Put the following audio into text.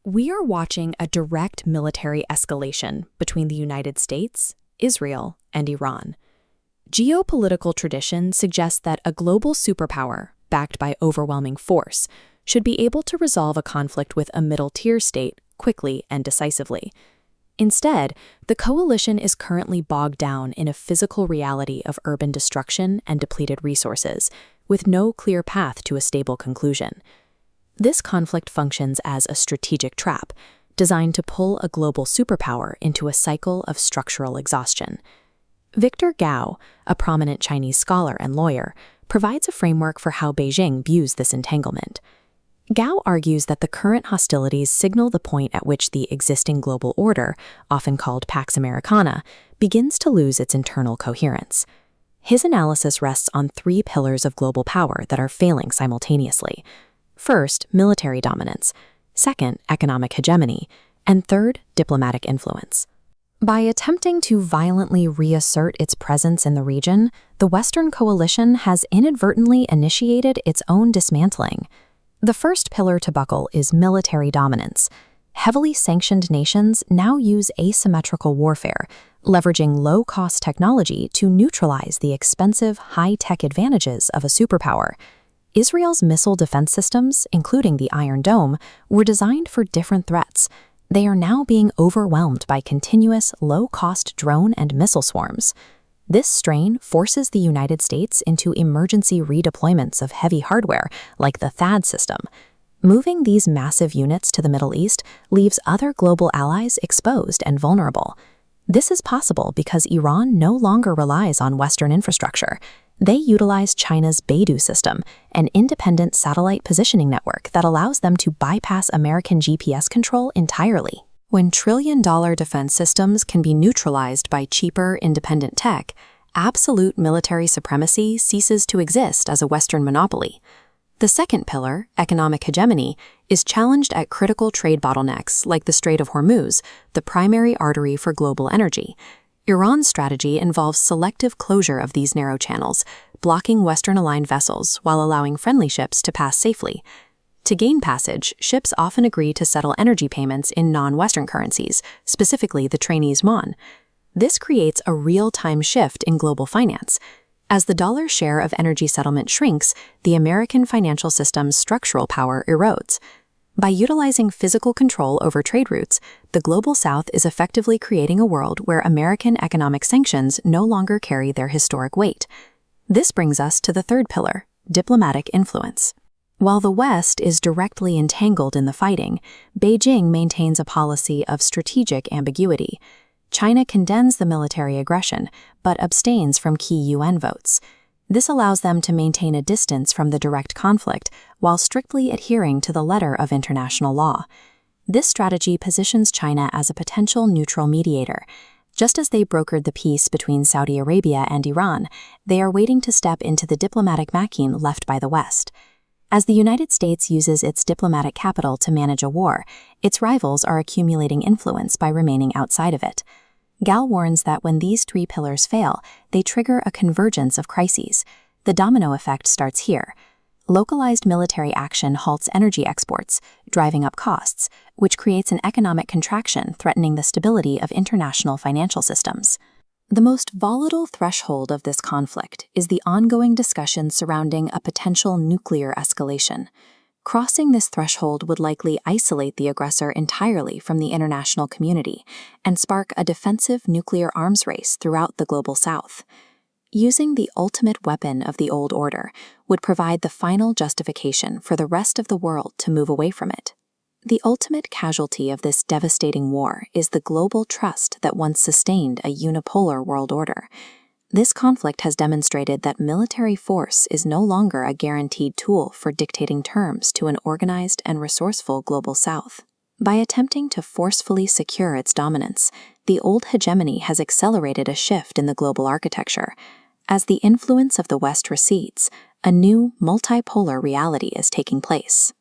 We are watching a direct military escalation between the United States, Israel, and Iran. Geopolitical tradition suggests that a global superpower, backed by overwhelming force, should be able to resolve a conflict with a middle-tier state quickly and decisively. Instead, the coalition is currently bogged down in a physical reality of urban destruction and depleted resources, with no clear path to a stable conclusion. This conflict functions as a strategic trap, designed to pull a global superpower into a cycle of structural exhaustion. Victor Gao, a prominent Chinese scholar and lawyer, provides a framework for how Beijing views this entanglement. Gao argues that the current hostilities signal the point at which the existing global order, often called Pax Americana, begins to lose its internal coherence. His analysis rests on three pillars of global power that are failing simultaneously. First, military dominance. Second, economic hegemony. And third, diplomatic influence. By attempting to violently reassert its presence in the region, the Western coalition has inadvertently initiated its own dismantling. The first pillar to buckle is military dominance. Heavily sanctioned nations now use asymmetrical warfare, leveraging low-cost technology to neutralize the expensive, high-tech advantages of a superpower. Israel's missile defense systems, including the Iron Dome, were designed for different threats. They are now being overwhelmed by continuous, low-cost drone and missile swarms. This strain forces the United States into emergency redeployments of heavy hardware, like the THAAD system. Moving these massive units to the Middle East leaves other global allies exposed and vulnerable. This is possible because Iran no longer relies on Western infrastructure. They utilize China's Beidou system, an independent satellite positioning network that allows them to bypass American GPS control entirely. When trillion-dollar defense systems can be neutralized by cheaper, independent tech, absolute military supremacy ceases to exist as a Western monopoly. The second pillar, economic hegemony, is challenged at critical trade bottlenecks like the Strait of Hormuz, the primary artery for global energy. Iran's strategy involves selective closure of these narrow channels, blocking Western-aligned vessels while allowing friendly ships to pass safely. To gain passage, ships often agree to settle energy payments in non-Western currencies, specifically the Chinese yuan. This creates a real-time shift in global finance. As the dollar's share of energy settlement shrinks, the American financial system's structural power erodes. By utilizing physical control over trade routes, the Global South is effectively creating a world where American economic sanctions no longer carry their historic weight. This brings us to the third pillar, diplomatic influence. While the West is directly entangled in the fighting, Beijing maintains a policy of strategic ambiguity. China condemns the military aggression, but abstains from key UN votes. This allows them to maintain a distance from the direct conflict while strictly adhering to the letter of international law. This strategy positions China as a potential neutral mediator. Just as they brokered the peace between Saudi Arabia and Iran, they are waiting to step into the diplomatic vacuum left by the West. As the United States uses its diplomatic capital to manage a war, its rivals are accumulating influence by remaining outside of it. Gao warns that when these three pillars fail, they trigger a convergence of crises. The domino effect starts here. Localized military action halts energy exports, driving up costs, which creates an economic contraction threatening the stability of international financial systems. The most volatile threshold of this conflict is the ongoing discussion surrounding a potential nuclear escalation. Crossing this threshold would likely isolate the aggressor entirely from the international community and spark a defensive nuclear arms race throughout the Global South. Using the ultimate weapon of the old order would provide the final justification for the rest of the world to move away from it. The ultimate casualty of this devastating war is the global trust that once sustained a unipolar world order. This conflict has demonstrated that military force is no longer a guaranteed tool for dictating terms to an organized and resourceful Global South. By attempting to forcefully secure its dominance, the old hegemony has accelerated a shift in the global architecture. As the influence of the West recedes, a new multipolar reality is taking place.